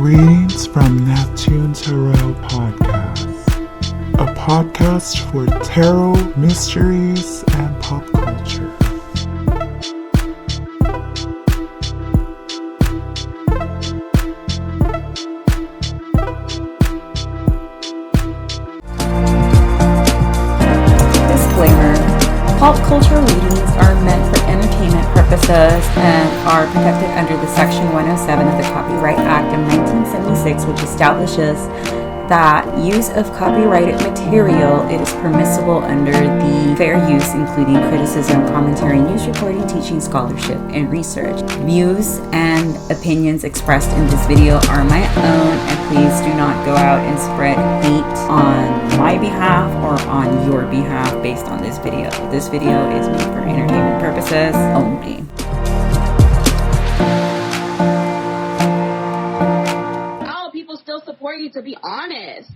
Readings from Neptune Tarot Podcast, a podcast for tarot, mysteries, and pop culture. Disclaimer: pop culture readings are meant for entertainment purposes and are protected under the Section 107 of the Copyright Act of 1976, which establishes that use of copyrighted material it is permissible under the fair use, including criticism, commentary, news reporting, teaching, scholarship, and research. Views and opinions expressed in this video are my own, and please do not go out and spread hate on my behalf or on your behalf based on this video. This video is made for entertainment purposes only. Support you, to be honest.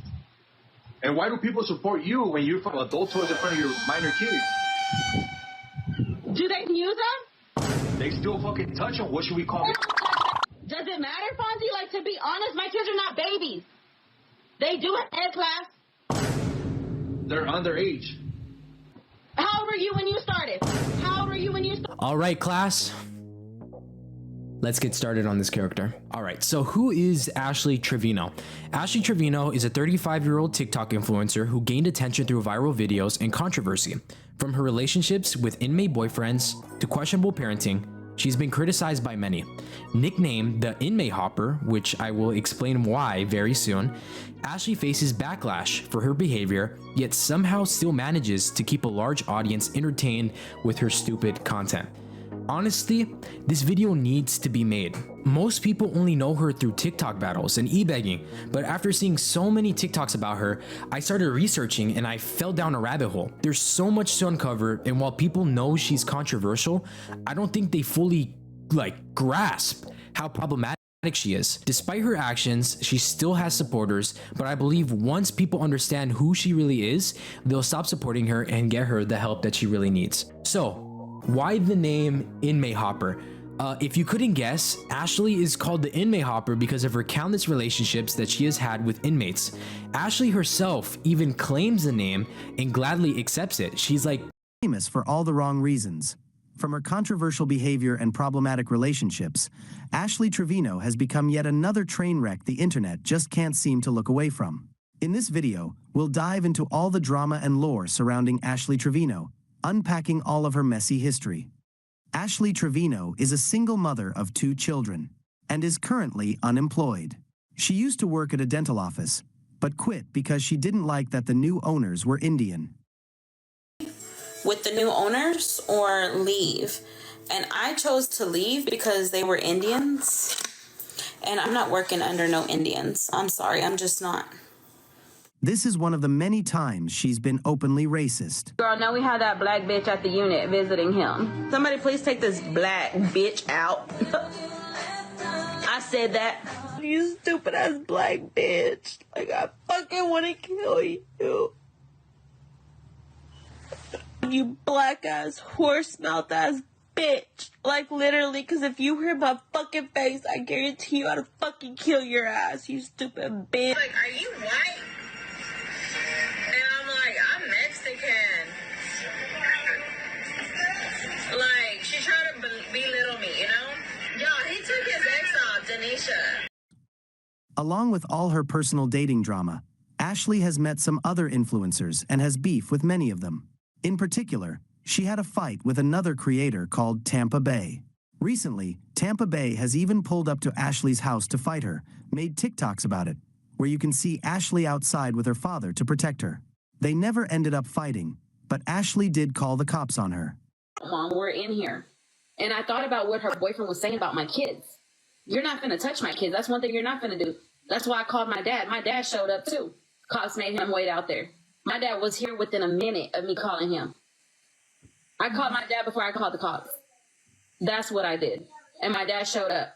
And why do people support you when you're from adult toys in front of your minor kids? Do they use them? They still fucking touch them. What should we call it? Does it matter, Fonzie? Like, to be honest, my kids are not babies. They do have ed class. They're underage. How old were you when you started? All right, class. Let's get started on this character. All right, so who is Ashley Trevino? Ashley Trevino is a 35-year-old TikTok influencer who gained attention through viral videos and controversy. From her relationships with inmate boyfriends to questionable parenting, she's been criticized by many. Nicknamed the Inmate Hopper, which I will explain why very soon, Ashley faces backlash for her behavior, yet somehow still manages to keep a large audience entertained with her stupid content. Honestly, this video needs to be made. Most people only know her through TikTok battles and e-begging, but after seeing so many TikToks about her, I started researching and I fell down a rabbit hole. There's so much to uncover, and while people know she's controversial, I don't think they fully grasp how problematic she is. Despite her actions, she still has supporters, but I believe once people understand who she really is, they'll stop supporting her and get her the help that she really needs. So, why the name Inmate Hopper? If you couldn't guess, Ashley is called the Inmate Hopper because of her countless relationships that she has had with inmates. Ashley herself even claims the name and gladly accepts it. She's like, famous for all the wrong reasons. From her controversial behavior and problematic relationships, Ashley Trevino has become yet another train wreck the internet just can't seem to look away from. In this video, we'll dive into all the drama and lore surrounding Ashley Trevino, unpacking all of her messy history. Ashley Trevino is a single mother of 2 children and is currently unemployed. She used to work at a dental office, but quit because she didn't like that the new owners were Indian. With the new owners or leave? And I chose to leave because they were Indians. And I'm not working under no Indians. I'm sorry, I'm just not. This is one of the many times she's been openly racist. Girl, now we have that black bitch at the unit visiting him. Somebody please take this black bitch out. I said that. You stupid ass black bitch. Like, I fucking want to kill you. You black ass, horse mouth ass bitch. Like, literally, because if you hear my fucking face, I guarantee you I'd fucking kill your ass, you stupid bitch. Like, are you white? And I'm like, I'm Mexican. Like, she tried to belittle me, you know? Yo, he took his ex off, Denisha. Along with all her personal dating drama, Ashley has met some other influencers and has beef with many of them. In particular, she had a fight with another creator called Tampa Bay. Recently, Tampa Bay has even pulled up to Ashley's house to fight her, made TikToks about it, where you can see Ashley outside with her father to protect her. They never ended up fighting, but Ashley did call the cops on her. Mom, we're in here. And I thought about what her boyfriend was saying about my kids. You're not going to touch my kids. That's one thing you're not going to do. That's why I called my dad. My dad showed up too. Cops made him wait out there. My dad was here within a minute of me calling him. I called my dad before I called the cops. That's what I did. And my dad showed up.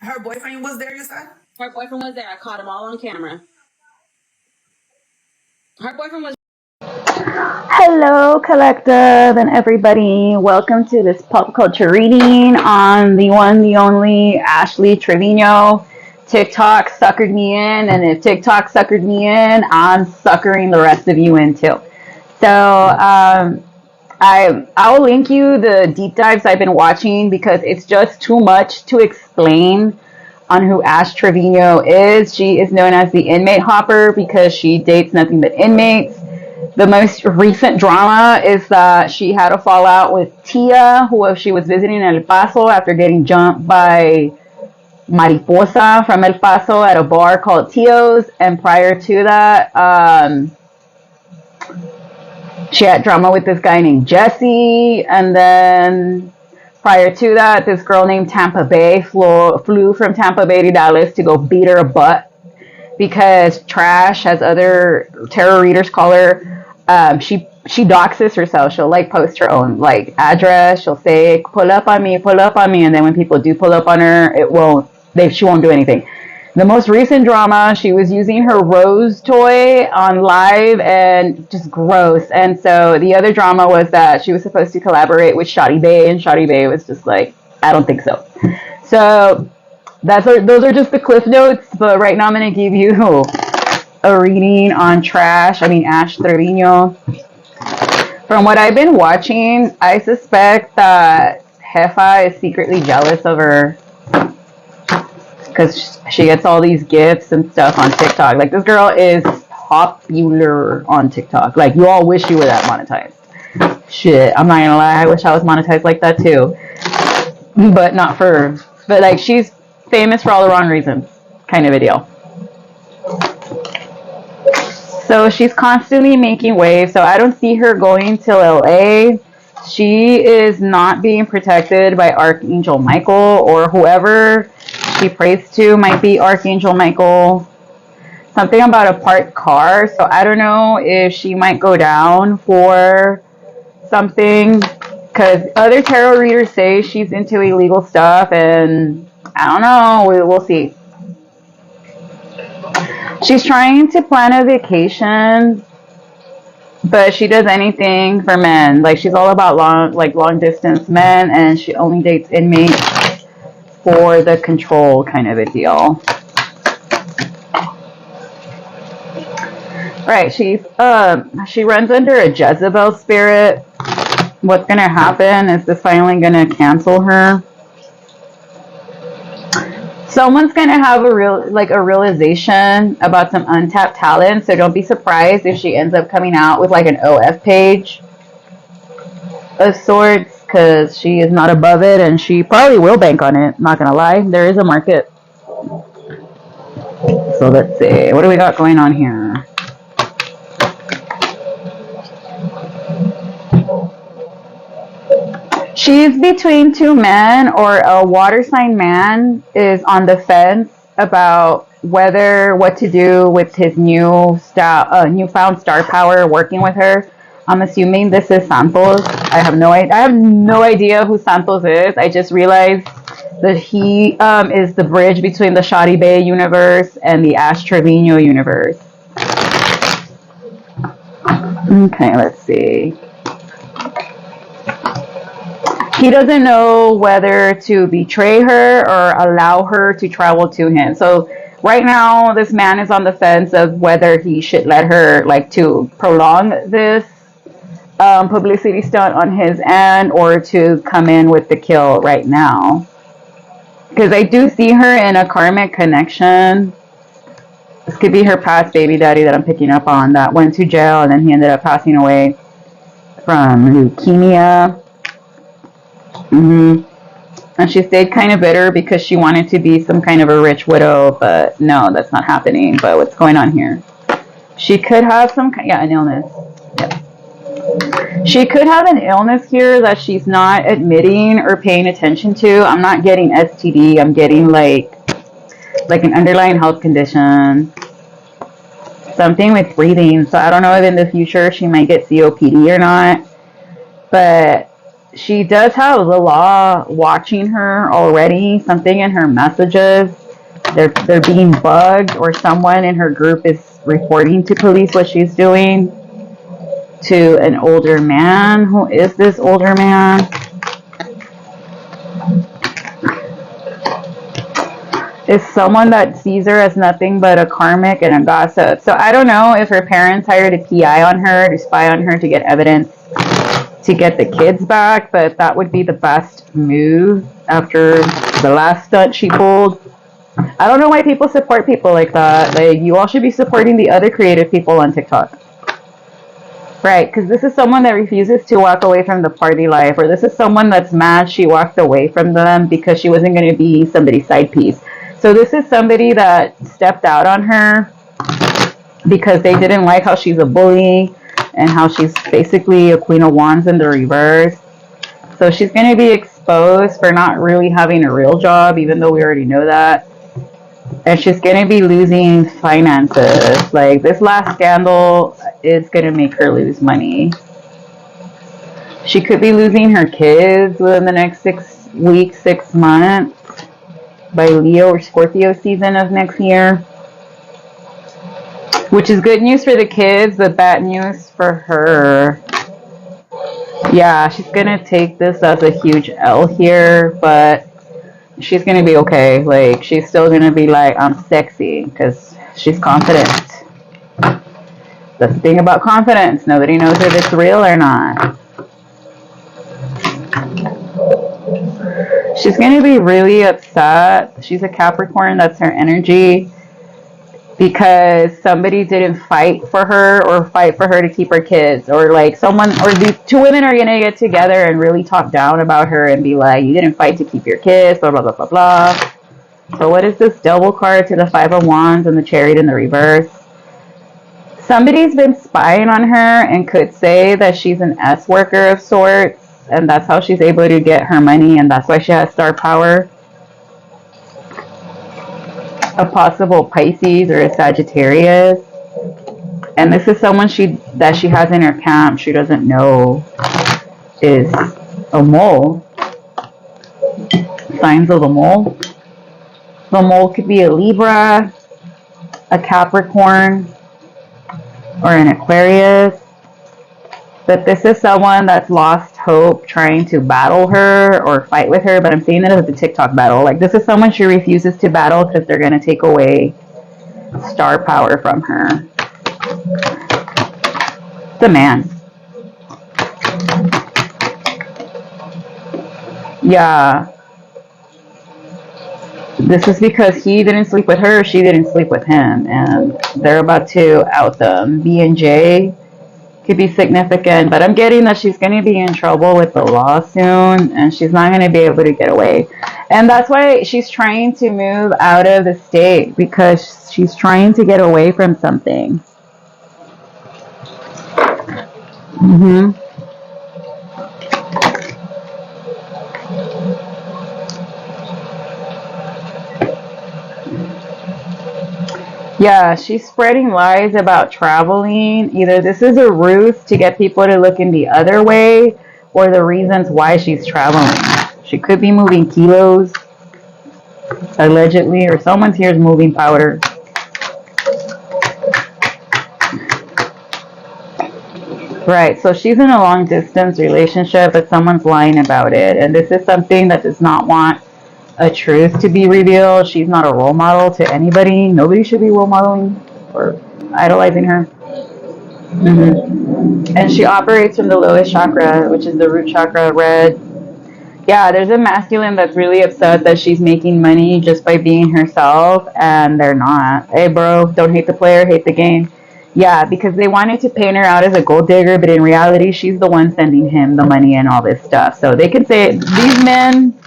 Her boyfriend was there, you said? Her boyfriend was there. I caught him all on camera. Her boyfriend was... hello, collective, and everybody. Welcome to this pop culture reading on the one, the only Ashley Trevino. TikTok suckered me in, and if TikTok suckered me in, I'm suckering the rest of you in too. So I'll link you the deep dives I've been watching because it's just too much to explain on who Ash Trevino is. She is known as the Inmate Hopper because she dates nothing but inmates. The most recent drama is that she had a fallout with Tia, who she was visiting in El Paso after getting jumped by Mariposa from El Paso at a bar called Tio's. And prior to that, she had drama with this guy named Jesse. And then prior to that, this girl named Tampa Bay flew from Tampa Bay to Dallas to go beat her butt because Trash, as other tarot readers call her, she doxes herself. She'll like post her own like address. She'll say, pull up on me. And then when people do pull up on her, she won't do anything. The most recent drama, she was using her rose toy on live and just gross. And so the other drama was that she was supposed to collaborate with Shotty Bay, and Shotty Bay was just like, I don't think so. So those are just the cliff notes, but right now I'm going to give you a reading on Ash Trevino. From what I've been watching, I suspect that Jefa is secretly jealous of her because she gets all these gifts and stuff on TikTok. Like, this girl is popular on TikTok. Like, you all wish you were that monetized. Shit, I'm not gonna lie, I wish I was monetized like that too. But not for, but like, she's famous for all the wrong reasons, kind of a deal. So she's constantly making waves, so I don't see her going to LA. She is not being protected by Archangel Michael, or whoever she prays to might be Archangel Michael. Something about a parked car, so I don't know if she might go down for something, because other tarot readers say she's into illegal stuff, and I don't know, we'll see. She's trying to plan a vacation, but she does anything for men. Like, she's all about long distance men, and she only dates inmates for the control kind of a deal. Right, she runs under a Jezebel spirit. What's gonna happen is this finally gonna cancel her. Someone's gonna have a realization about some untapped talent, so don't be surprised if she ends up coming out with like an OF page of sorts, because she is not above it, and she probably will bank on it. Not gonna lie, there is a market. So let's see, what do we got going on here? She's between two men, or a water sign man is on the fence about what to do with his newfound star power working with her. I'm assuming this is Santos. I have no idea who Santos is. I just realized that he is the bridge between the Shotty Bay universe and the Ash Trevino universe. Okay, let's see. He doesn't know whether to betray her or allow her to travel to him. So right now, this man is on the fence of whether he should let her, to prolong this publicity stunt on his end, or to come in with the kill right now. Because I do see her in a karmic connection. This could be her past baby daddy that I'm picking up on, that went to jail and then he ended up passing away from leukemia. And she stayed kind of bitter because she wanted to be some kind of a rich widow, but no, that's not happening. But what's going on here? She could have an illness. Yeah. She could have an illness here that she's not admitting or paying attention to. I'm not getting STD. I'm getting like an underlying health condition. Something with breathing. So I don't know if in the future she might get COPD or not. But she does have the law watching her already. Something in her messages. They're being bugged, or someone in her group is reporting to police what she's doing to an older man. Who is this older man? is someone that sees her as nothing but a karmic and a gossip. So I don't know if her parents hired a PI on her to spy on her to get evidence to get the kids back, but that would be the best move after the last stunt she pulled. I don't know why people support people like that. Like, you all should be supporting the other creative people on TikTok. Right, because this is someone that refuses to walk away from the party life, or this is someone that's mad she walked away from them because she wasn't going to be somebody's side piece. So this is somebody that stepped out on her because they didn't like how she's a bully and how she's basically a Queen of Wands in the reverse. So she's going to be exposed for not really having a real job, even though we already know that. And she's going to be losing finances. Like, this last scandal is going to make her lose money. She could be losing her kids within the next 6 weeks, 6 months by Leo or Scorpio season of next year. Which is good news for the kids, but bad news for her. Yeah, she's going to take this as a huge L here, but she's going to be okay. Like, she's still going to be like, I'm sexy, because she's confident. That's the thing about confidence. Nobody knows if it's real or not. She's going to be really upset. She's a Capricorn. That's her energy. Because somebody didn't fight for her or fight for her to keep her kids. Or like someone, or these two women are going to get together and really talk down about her and be like, you didn't fight to keep your kids, blah, blah, blah, blah, blah. So what is this double card to the Five of Wands and the Chariot in the reverse? Somebody's been spying on her and could say that she's an S worker of sorts. And that's how she's able to get her money. And that's why she has star power. A possible Pisces or a Sagittarius. And this is someone that she has in her camp she doesn't know is a mole. Signs of the mole. The mole could be a Libra, a Capricorn, or an Aquarius. But this is someone that's lost hope trying to battle her or fight with her. But I'm saying that as a TikTok battle. Like, this is someone she refuses to battle because they're going to take away star power from her. The man. Yeah. This is because he didn't sleep with her, she didn't sleep with him. And they're about to out them. B&J could be significant, but I'm getting that she's going to be in trouble with the law soon, and she's not going to be able to get away. And that's why she's trying to move out of the state, because she's trying to get away from something. Yeah, she's spreading lies about traveling. Either this is a ruse to get people to look in the other way, or the reasons why she's traveling. She could be moving kilos, allegedly, or someone's here is moving powder. Right, so she's in a long distance relationship, but someone's lying about it. And this is something that does not want a truth to be revealed. She's not a role model to anybody. Nobody should be role modeling or idolizing her. And she operates from the lowest chakra, which is the root chakra, red. Yeah, there's a masculine that's really upset that she's making money just by being herself, and they're not. Hey, bro, don't hate the player, hate the game. Yeah, because they wanted to paint her out as a gold digger, but in reality, she's the one sending him the money and all this stuff. So they could say these men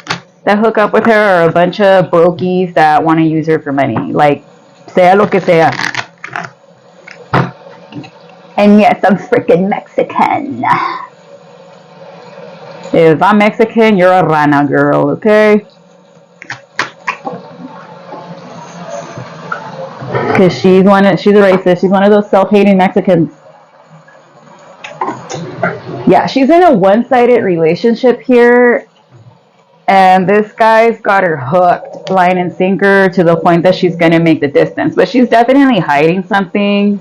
that hook up with her are a bunch of brokies that want to use her for money. Like, sea lo que sea. And yes, I'm freaking Mexican. If I'm Mexican, you're a rana girl, okay? Because she's a racist. She's one of those self-hating Mexicans. Yeah, she's in a one-sided relationship here. And this guy's got her hooked, line and sinker, to the point that she's going to make the distance. But she's definitely hiding something.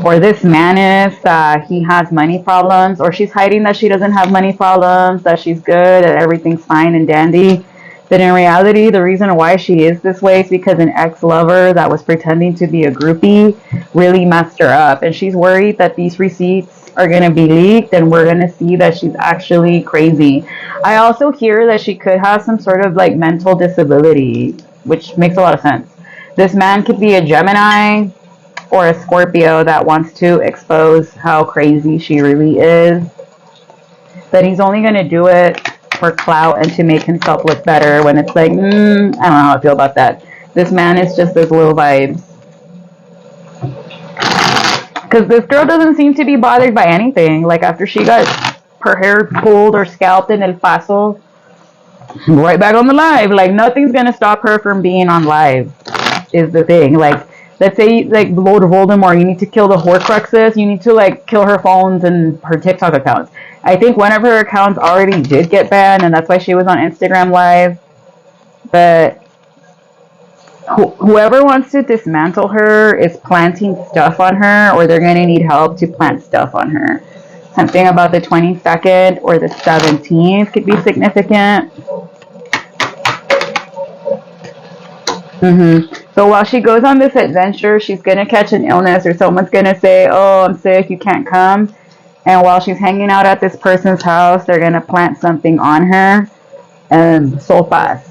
Or this man is that he has money problems. Or she's hiding that she doesn't have money problems, that she's good, that everything's fine and dandy. But in reality, the reason why she is this way is because an ex-lover that was pretending to be a groupie really messed her up. And she's worried that these receipts are going to be leaked and we're going to see that she's actually crazy. I also hear that she could have some sort of like mental disability, which makes a lot of sense. This man could be a Gemini or a Scorpio that wants to expose how crazy she really is. But he's only going to do it for clout and to make himself look better when it's like, I don't know how I feel about that. This man is just those low vibes. Because this girl doesn't seem to be bothered by anything. Like after she got her hair pulled or scalped in El Paso, right back on the live. Like nothing's going to stop her from being on live is the thing. Like let's say like Lord Voldemort, you need to kill the Horcruxes, you need to like kill her phones and her TikTok accounts. I think one of her accounts already did get banned, and that's why she was on Instagram Live. But whoever wants to dismantle her is planting stuff on her, or they're going to need help to plant stuff on her. Something about the 22nd or the 17th could be significant. So while she goes on this adventure, she's going to catch an illness, or someone's going to say, oh, I'm sick, you can't come. And while she's hanging out at this person's house, they're going to plant something on her. And sopas.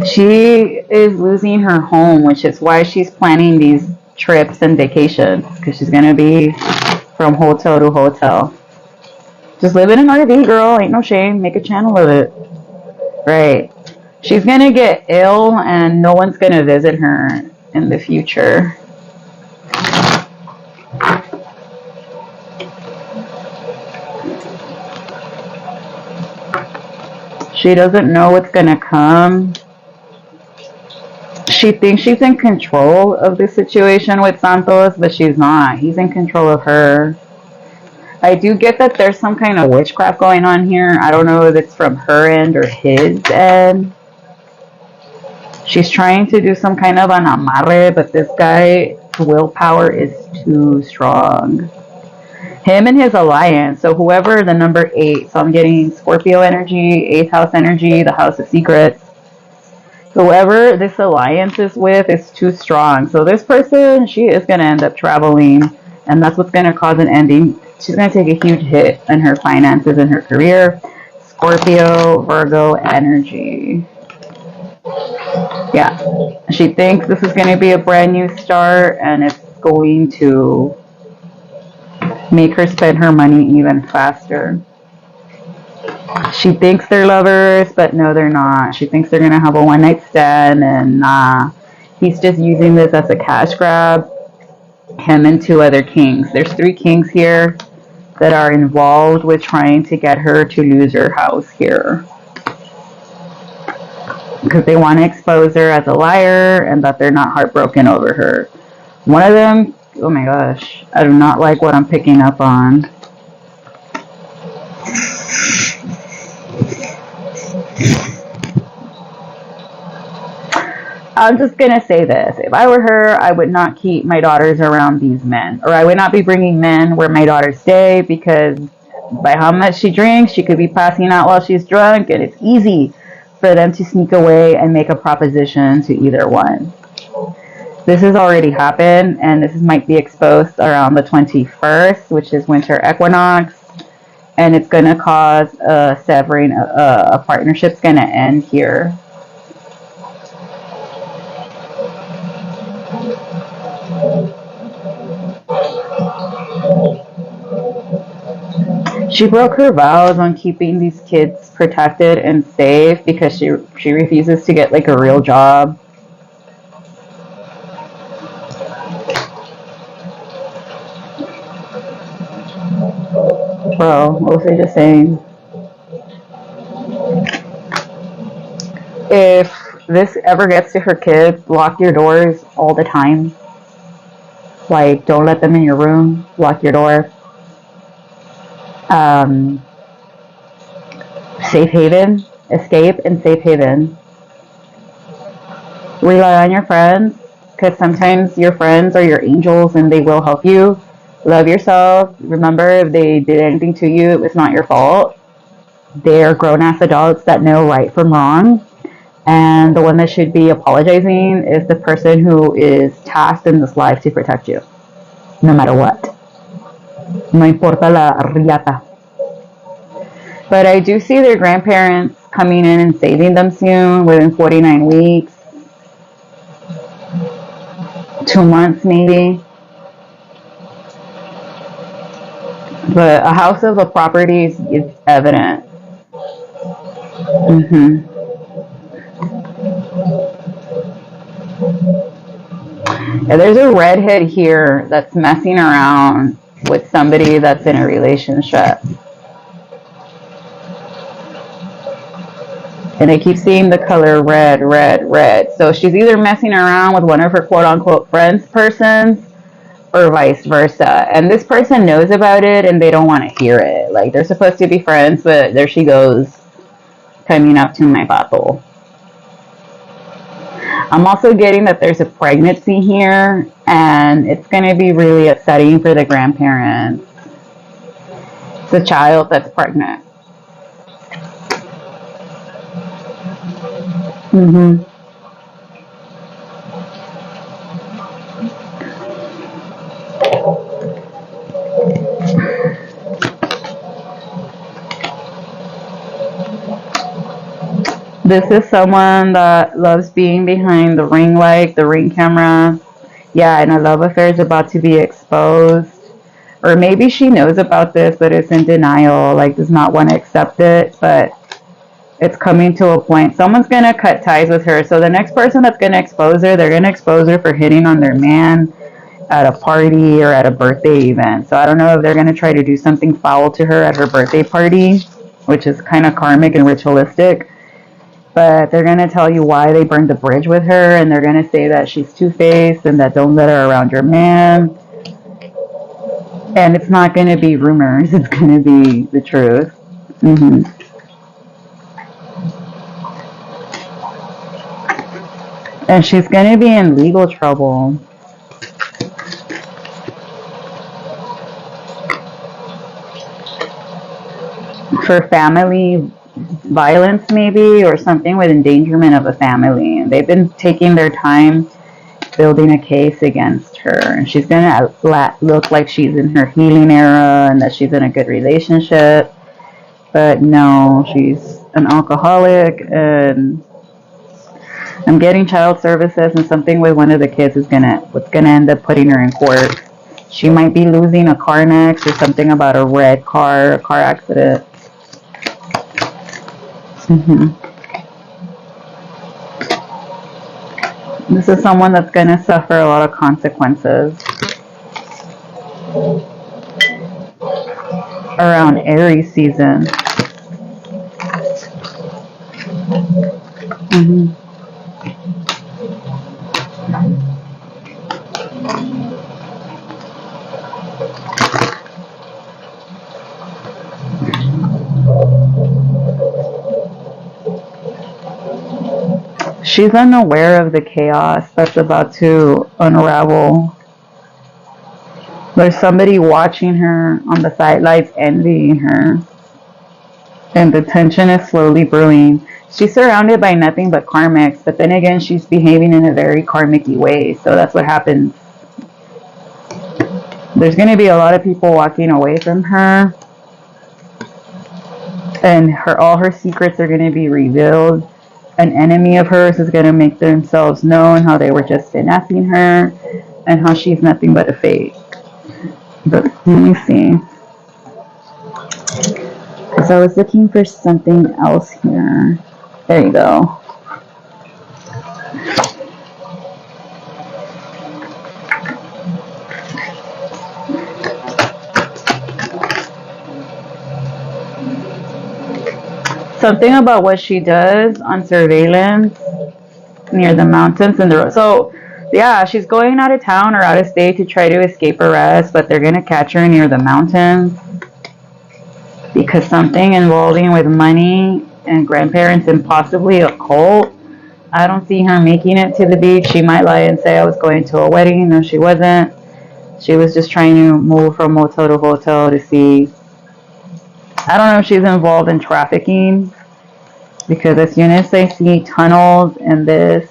She is losing her home, which is why she's planning these trips and vacations. Because she's going to be from hotel to hotel. Just live in an RV, girl. Ain't no shame. Make a channel of it. Right. She's going to get ill and no one's going to visit her in the future. She doesn't know what's going to come. She thinks she's in control of the situation with Santos, but she's not. He's in control of her. I do get that there's some kind of witchcraft going on here. I don't know if it's from her end or his end. She's trying to do some kind of an amarre, but this guy's willpower is too strong. Him and his alliance, so whoever the number 8, so I'm getting Scorpio energy, 8th house energy, the house of secrets. Whoever this alliance is with is too strong. So this person, she is going to end up traveling, and that's what's going to cause an ending. She's going to take a huge hit in her finances and her career. Scorpio, Virgo energy. Yeah, she thinks this is going to be a brand new start, and it's going to make her spend her money even faster. She thinks they're lovers, but no, they're not. She thinks they're going to have a one-night stand, and he's just using this as a cash grab. Him and 2 other kings. There's 3 kings here that are involved with trying to get her to lose her house here. Because they want to expose her as a liar and that they're not heartbroken over her. One of them, oh my gosh, I do not like what I'm picking up on. I'm just going to say this. If I were her, I would not keep my daughters around these men. Or I would not be bringing men where my daughters stay, because by how much she drinks, she could be passing out while she's drunk, and it's easy for them to sneak away and make a proposition to either one. This has already happened, and this might be exposed around the 21st, which is winter equinox, and it's going to cause a severing. A partnership's going to end here. She broke her vows on keeping these kids protected and safe because she refuses to get like a real job. Bro, what was I just saying? If this ever gets to her kids, lock your doors all the time. Like, don't let them in your room. Lock your door. Safe haven. Escape and safe haven. Rely on your friends, because sometimes your friends are your angels and they will help you. Love yourself. Remember, if they did anything to you, it's not your fault. They are grown-ass adults that know right from wrong. And the one that should be apologizing is the person who is tasked in this life to protect you, no matter what. No importa la riata. But I do see their grandparents coming in and saving them soon, within 49 weeks, 2 months maybe. But a house of a property is evident. Mm-hmm. Yeah, there's a redhead here that's messing around with somebody that's in a relationship. And I keep seeing the color red, red, red. So she's either messing around with one of her quote-unquote friends persons or vice versa. And this person knows about it and they don't want to hear it. Like, they're supposed to be friends, but there she goes, coming up to my bottle. I'm also getting that there's a pregnancy here, and it's going to be really upsetting for the grandparents. It's a child that's pregnant. Mm-hmm. This is someone that loves being behind the ring light, the ring camera. Yeah, and a love affair is about to be exposed. Or maybe she knows about this, but is in denial, like does not want to accept it, but it's coming to a point. Someone's going to cut ties with her. So the next person that's going to expose her, they're going to expose her for hitting on their man at a party or at a birthday event. So I don't know if they're going to try to do something foul to her at her birthday party, which is kind of karmic and ritualistic. But they're going to tell you why they burned the bridge with her, and they're going to say that she's two-faced and that don't let her around your man. And it's not going to be rumors. It's going to be the truth. Mm-hmm. And she's going to be in legal trouble. For family violence maybe, or something with endangerment of a family. And they've been taking their time building a case against her. And she's going to look like she's in her healing era and that she's in a good relationship. But no, she's an alcoholic, and I'm getting child services, and something with one of the kids is what's gonna end up putting her in court. She might be losing a car next, or something about a red car, a car accident. Mm-hmm. This is someone that's gonna suffer a lot of consequences around Aries season. Mm-hmm. She's unaware of the chaos that's about to unravel. There's somebody watching her on the sidelines, envying her. And the tension is slowly brewing. She's surrounded by nothing but karmics, but then again, she's behaving in a very karmic-y way. So that's what happens. There's going to be a lot of people walking away from her. And all her secrets are going to be revealed. An enemy of hers is going to make themselves known, how they were just finessing her, and how she's nothing but a fake. But let me see. Because I was looking for something else here. There you go. Something about what she does on surveillance near the mountains and the road. So, yeah, she's going out of town or out of state to try to escape arrest, but they're going to catch her near the mountains because something involving with money and grandparents and possibly a cult. I don't see her making it to the beach. She might lie and say I was going to a wedding. No, she wasn't. She was just trying to move from hotel to hotel to see. I don't know if she's involved in trafficking, because as soon as I see tunnels and this,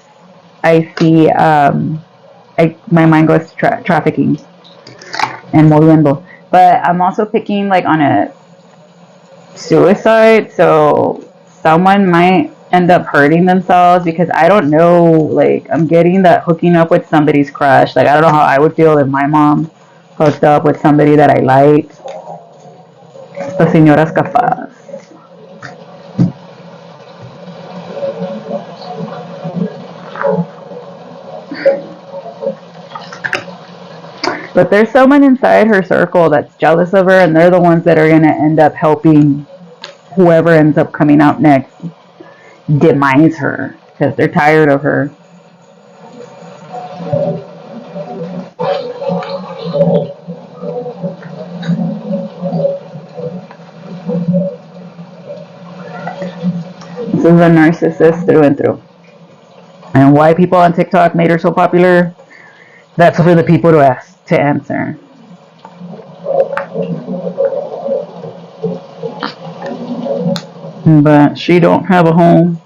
I see, my mind goes to trafficking and moviendo. But I'm also picking like on a suicide, so someone might end up hurting themselves, because I don't know, like, I'm getting that hooking up with somebody's crush. Like, I don't know how I would feel if my mom hooked up with somebody that I liked. Estas señoras cafadas. But there's someone inside her circle that's jealous of her, and they're the ones that are going to end up helping whoever ends up coming out next demise her, because they're tired of her. This is a narcissist through and through. And why people on TikTok made her so popular, that's for the people to ask, to answer. But she don't have a home,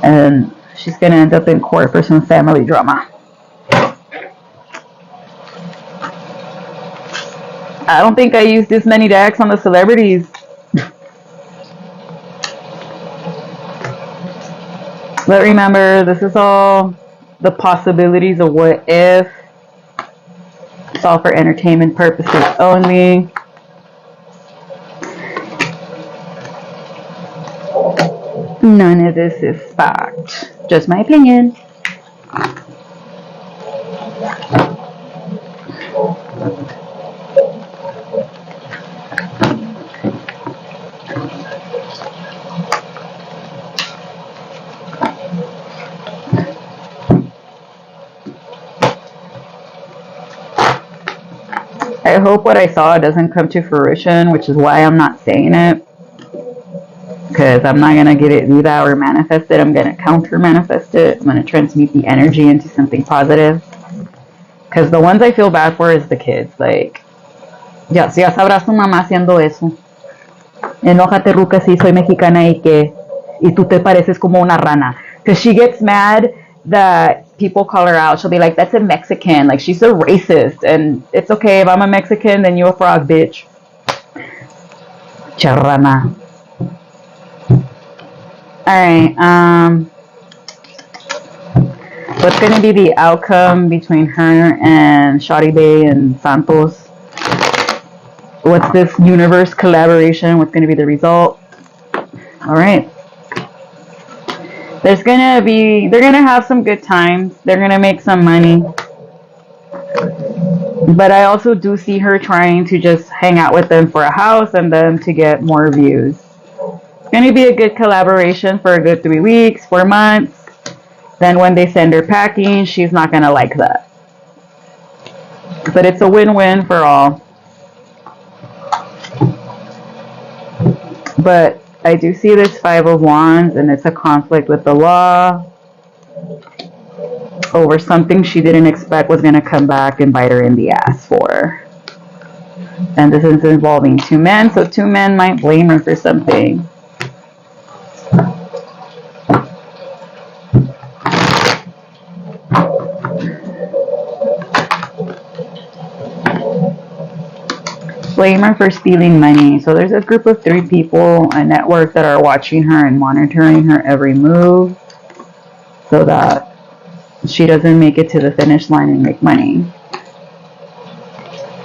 and she's gonna end up in court for some family drama. I don't think I used this many decks on the celebrities. But remember, this is all the possibilities of what if. It's all for entertainment purposes only. None of this is fact. Just my opinion. I hope what I saw doesn't come to fruition, which is why I'm not saying it. Because I'm not going to get it do that or manifest it. I'm going to counter manifest it. I'm going to transmute the energy into something positive. Because the ones I feel bad for is the kids. Like, ya sabrás tu mamá haciendo eso. Enójate, Ruca, si soy mexicana y tú te pareces como una rana. Because she gets mad that people call her out. She'll be like, that's a Mexican. Like, she's a racist. And it's okay, if I'm a Mexican, then you a frog, bitch. Charrana. Alright, what's going to be the outcome between her and Shawty Bay and Santos? What's this universe collaboration? What's going to be the result? Alright. They're going to have some good times. They're going to make some money. But I also do see her trying to just hang out with them for a house and then to get more views. It's going to be a good collaboration for a good 3 weeks, 4 months. Then when they send her packing, she's not going to like that. But it's a win-win for all. But I do see this Five of Wands, and it's a conflict with the law over something she didn't expect was going to come back and bite her in the ass for. And this is involving 2 men, so 2 men might blame her for something. Blame her for stealing money. So there's a group of 3 people, a network, that are watching her and monitoring her every move so that she doesn't make it to the finish line and make money.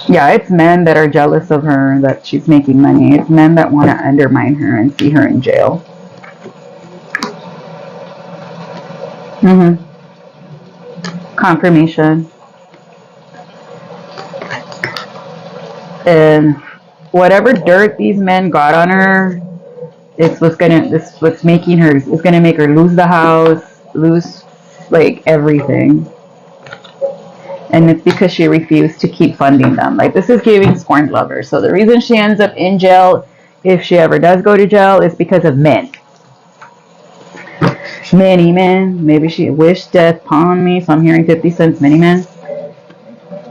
Yeah, it's men that are jealous of her that she's making money. It's men that want to undermine her and see her in jail. Confirmation. And whatever dirt these men got on her, it's what's making her, it's gonna make her lose the house, lose like everything. And it's because she refused to keep funding them. Like, this is giving scorned lovers. So the reason she ends up in jail, if she ever does go to jail, is because of men. Many men. Maybe she wished death upon me, so I'm hearing 50 cents, many men.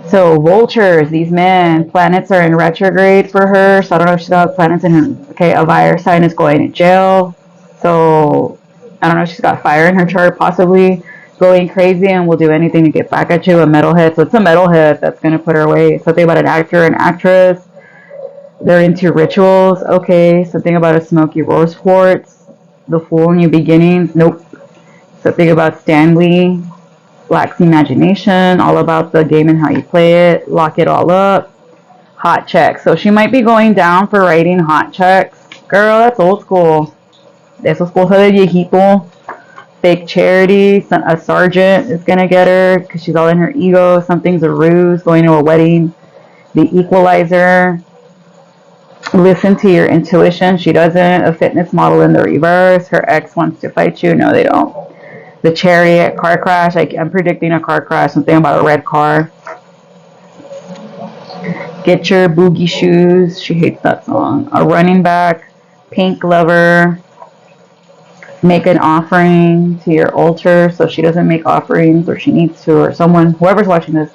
So vultures, these men, planets are in retrograde for her. So I don't know if she's got planets in her. Okay, a fire sign is going to jail. So I don't know if she's got fire in her chart, possibly going crazy and will do anything to get back at you. A metalhead. So it's a metalhead that's going to put her away. Something about an actor, an actress. They're into rituals. Okay, something about a smoky rose quartz. The Fool, New Beginnings. Nope. Something about Stanley. Black's imagination, all about the game and how you play it. Lock it all up. Hot checks. So she might be going down for writing hot checks. Girl, that's old school. Eso es cosa de viejito. Fake charity. A sergeant is going to get her because she's all in her ego. Something's a ruse. Going to a wedding. The Equalizer. Listen to your intuition. She doesn't. A fitness model in the reverse. Her ex wants to fight you. No, they don't. The Chariot, car crash. I'm predicting a car crash. Something about a red car. Get your boogie shoes. She hates that song. A running back. Pink lover. Make an offering to your altar. So she doesn't make offerings, or she needs to, or someone, whoever's watching this.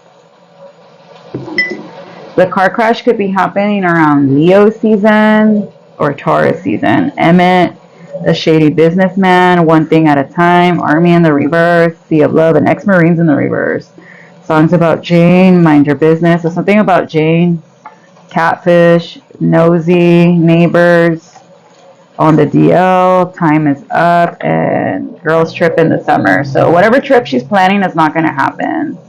The car crash could be happening around Leo season or Taurus season. Emmett. A shady businessman, one thing at a time, Army in the reverse, Sea of Love, and ex-Marines in the reverse. Songs about Jane, mind your business. So something about Jane, catfish, nosy, neighbors, on the DL, time is up, and girls trip in the summer. So whatever trip she's planning is not going to happen.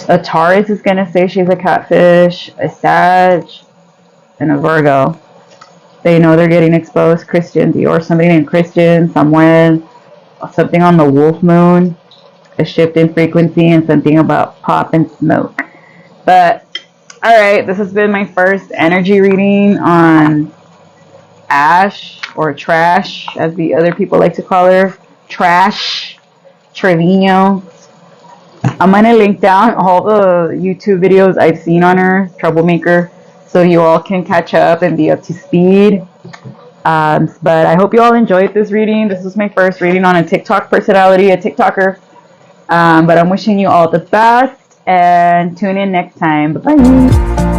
A Taurus is going to say she's a catfish, a Sag, and a Virgo. They know they're getting exposed. Christian Dior, somebody named Christian, somewhere, something on the wolf moon, a shift in frequency, and something about pop and smoke. But, alright, this has been my first energy reading on Ash, or Trash, as the other people like to call her. Trash Trevino. I'm going to link down all the YouTube videos I've seen on her, Troublemaker, so you all can catch up and be up to speed. But I hope you all enjoyed this reading. This was my first reading on a TikTok personality, a TikToker. But I'm wishing you all the best, and tune in next time. Bye-bye.